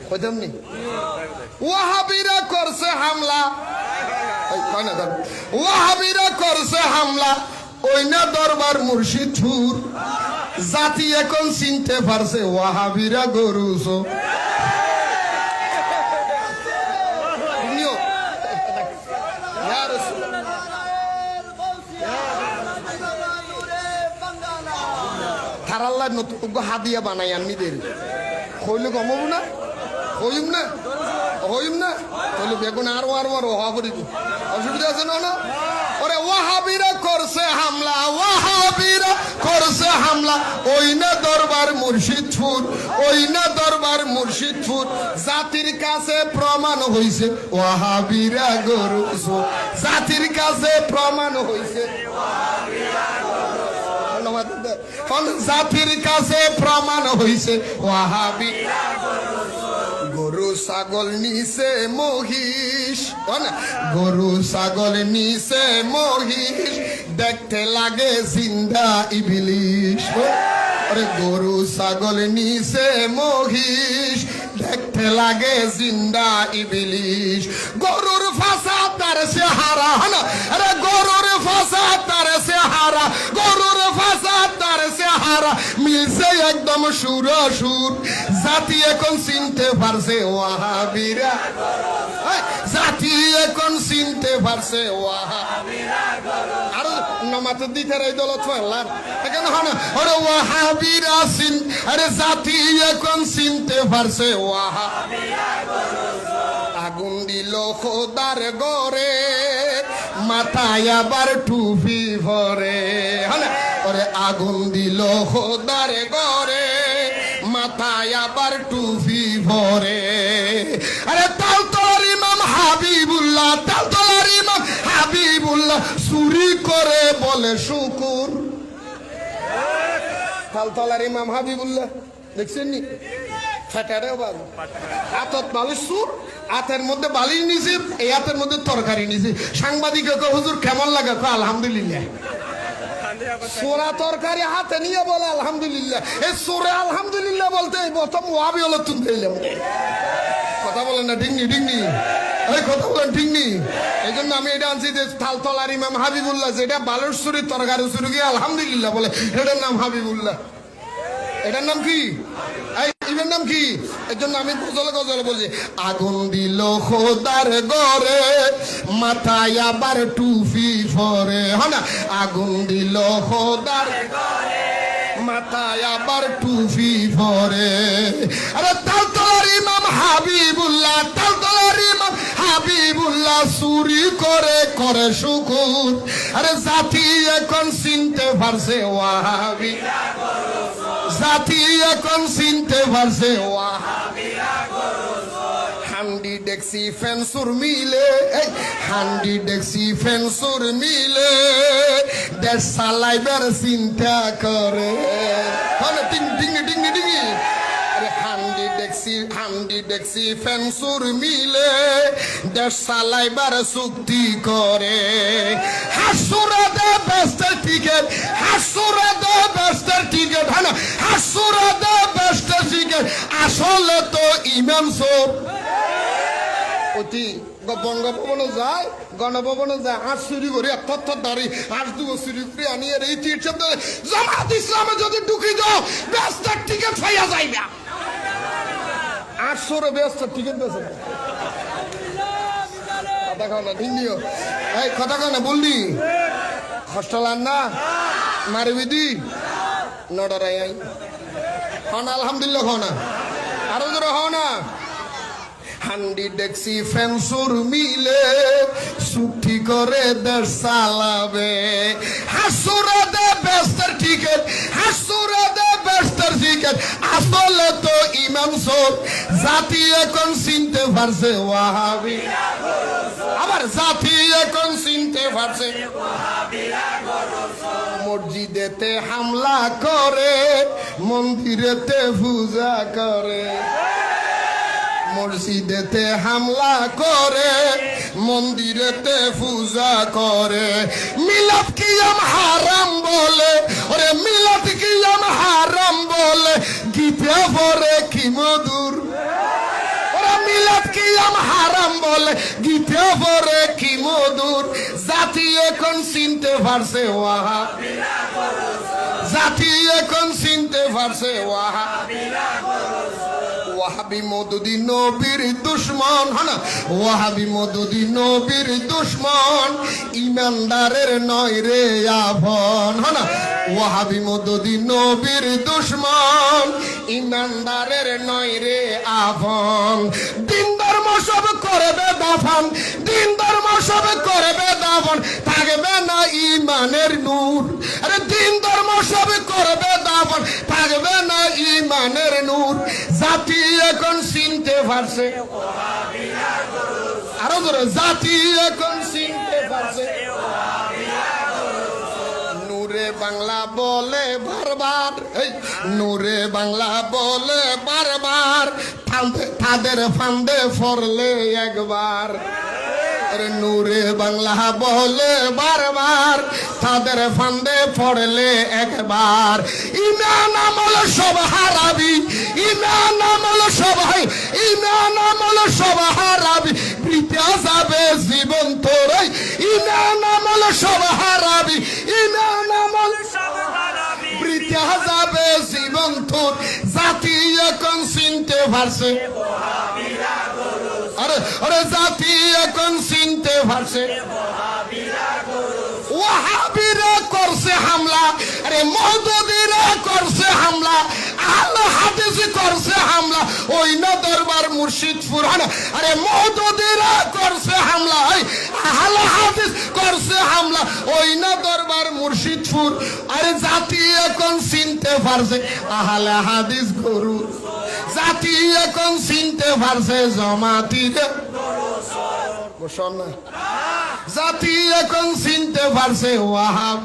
কইতাম নি ওয়াহাবিরা করছে হামলা ওয়াহাবিরা করছে হামলা ওই না দরবার মুর্শিদপুর জাতি এখন চিনতে পারছে ওয়াহাবিরা গরুসো থারাল্লাহ নতুন হাদিয়া বানাই আনমিদের কইলে কমব না হইম না হইম না তাহলে বেগুন আরো আরো আরো হওয়া করিব অসুবিধা আছে না ওরে ওয়াহাবিরা করছে হামলা ওয়াহাবিরা করছে হামলা ওই না দরবার মুর্শিদপুর ওই না দরবার মুর্শিদপুর জাতির কাছে প্রমাণ হইছে ওয়াহাবিরা গরু জাতির কাছে প্রমাণ হইছে জাতির কাছে প্রমাণ হইছে ওয়াহাবি গরু ছাগল নিছে মহিষ গরু ছাগল নিছে মহিষ দেখতে লাগে জিন্দা ইবলিশ আরে গরু ছাগল নিছে মহিষ দেখতে লাগে জিন্দা ইবলিশ গরুর ফাঁসা তার সে হারা না আরে গরুর ফাঁসা তার সে হারা গরুর ফাঁসা তার সে হারা মিলছে একদম সুর সুর জাতি এখন চিনতে পারছে ওয়াহাবিরা জাতি এখন চিনতে পারছে ওয়াহাবিরা আর নমাতে দিতে রে দলত ফালার এখন হনা ওরে ওয়াহাবিরা চিন আরে জাতি এখন চিনতে পারছে ওয়াহাবিরা আগুন দিল খোদার গরে মাথায় আবার টুপি ভরে হনা ওরে আগুন দিল খোদার গরে মাথায় আবার টুপি ভরে আরে তালতলার ইমাম হাবিবুল্লাহ তালতলার ইমাম হাবিবুল্লাহ চুরি করে বলে শুকুর তালতলার ইমাম হাবিবুল্লাহ দেখছেন নি ফেটারে বাবু হাতত বালিশ সুর হাতের মধ্যে বালিশ নিছে এই হাতের মধ্যে তরকারি নিছে সাংবাদিক হুজুর কেমন লাগে আলহামদুলিল্লাহ সোরা তরকারি হাতে নিয়ে বলে আলহামদুলিল্লাহ এই সোরে আলহামদুলিল্লাহ বলতে প্রথম ওয়াবি হলো তুমি কথা বলেন না ডিঙ্গি ডিঙ্গি এই কথা বলেন ডিঙ্গি এই জন্য আমি এটা আনছি যে তালতলার ইমাম হাবিবুল্লাহ যেটা বালুর সুরি তরকারি সুরি গিয়ে আলহামদুলিল্লাহ বলে এটার নাম হাবিবুল্লাহ এটার নাম কি এটার নাম কি এর জন্য আমি গজলে গজলে বলছি আগুন দিল খোদার গরে মাথায় আবার টুপি ভরে হ্যাঁ না আগুন দিল খোদার গরে মাথায় আবার টুপি ভরে আরে তালতলার ইমাম হাবিবুল্লাহ তালতলার ইমাম হাবিবুল্লাহ চুরি করে করে শুকুর আরে জাতি এখন চিনতে পারছে ওয়াহাবি জাতি এখন চিনতে পারছে হান্ডি ডেক্সি ফেন্সুর মিলে হান্ডি ডেক্সি ফেন্সুর মিলে দেশ চালাইবার চিন্তা করে ডিঙ্গি ডিঙ্গি ডিঙ্গি হান্ডি ডেক্সি ফেন্সুর মিলে দেশ চালাইবার চুক্তি করে হাসুরা দে বেস্টের টিকেট হাসুরা দে বেস্টের টিকেট হ্যাঁ হাসুরা দে বেস্টের টিকেট আসলে তো ইমাম সব অতি বঙ্গভবনে যায় গণভবনে যায় হাঁস চুরি করে তথ্য দাঁড়ি হাঁস দুটো চুরি করে আনিয়ে এই তীর্থ জামাত ইসলামে যদি ঢুকি যাও বেস্টের টিকেট পাইয়া যাইবা 800 ব্যস্ত টিকিট বেছে কথা কও না ঢিঙ্গিও এই কথা কও না বললি হস্টেলার না মারবি দি নডরাই আই হন আলহামদুলিল্লাহ হও না আরো জোরে হও না হান্ডি ডেক্সি ফেন্সুর মিলে চুক্তি করে দেশ চালাবে হাসুরা দে বেস্টের টিকিট হাসুরা দে বেস্টের টিকিট আসলে তো ইমাম সব জাতি এখন চিনতে পারছে ওয়াহাবি আবার জাতি এখন চিনতে পারছে মসজিদেতে হামলা করে মন্দিরেতে পূজা করে মসজিদেতে হামলা করে মন্দিরেতে পূজা করে মিলাদ কিয়াম হারাম বলে ওরে মিলাদ কিয়াম হারাম বলে গীতে পড়ে কি মধুর কি হারাম বলে গীতে পরে কি মধুর জাতি এখন চিনতে পারছে ওয়াহাবিরা জাতি এখন চিনতে পারছে ওয়াহাবি মওদুদি নবীর দুশমন হনা ওয়াহাবি মওদুদি নবীর দুশমন ইমানদারের নয় রে আপন হনা ওয়াহাবি মওদুদি নবীর দুশমন ইমানদারের নয় রে আপন দিন ধর্ম সব করবে দাফন দিন ধর্ম সব করবে দাফন থাকবে না ইমানের নূর আরে দিন ধর্ম সব করবে দাফন থাকবে না ইমানের নূর জাতি এখন চিনতে পারছে আরো ধরো জাতি এখন চিনতে পারছে নূরে বাংলা বলে বারবার নূরে বাংলা বলে বারবার তাদের ফান্দে ফরলে একবার নূরে বাংলা বলে বারবার তাদের ফান্দে পড়লে একবার ইমান আমল সব হারাবি ইমান আমল সব ইমান আমল সব হারাবি বৃথা যাবে জীবন তোর ইমান আমল সব হারাবি ইমান আমল সব হারাবি বৃথা যাবে জীবন তোর জাতি এখন চিনতে পারছে আরে আরে জাতি এখন চিনতে পারছে ওয়াহাবিরা করছে হামলা আরে মওদুদিরা করছে হামলা আহলে হাদিস করছে হামলা ওই না দরবার মুর্শিদপুর আরে মওদুদিরা করছে হামলা আহলে হাদিস করছে হামলা ওই না দরবার মুর্শিদপুর আরে জাতি এখন চিনতে পারছে আহলে হাদিস গরু জাতি এখন চিনতে পারছে জমাতিরে জাতি এখন চিনতে পারছে ওয়াহাব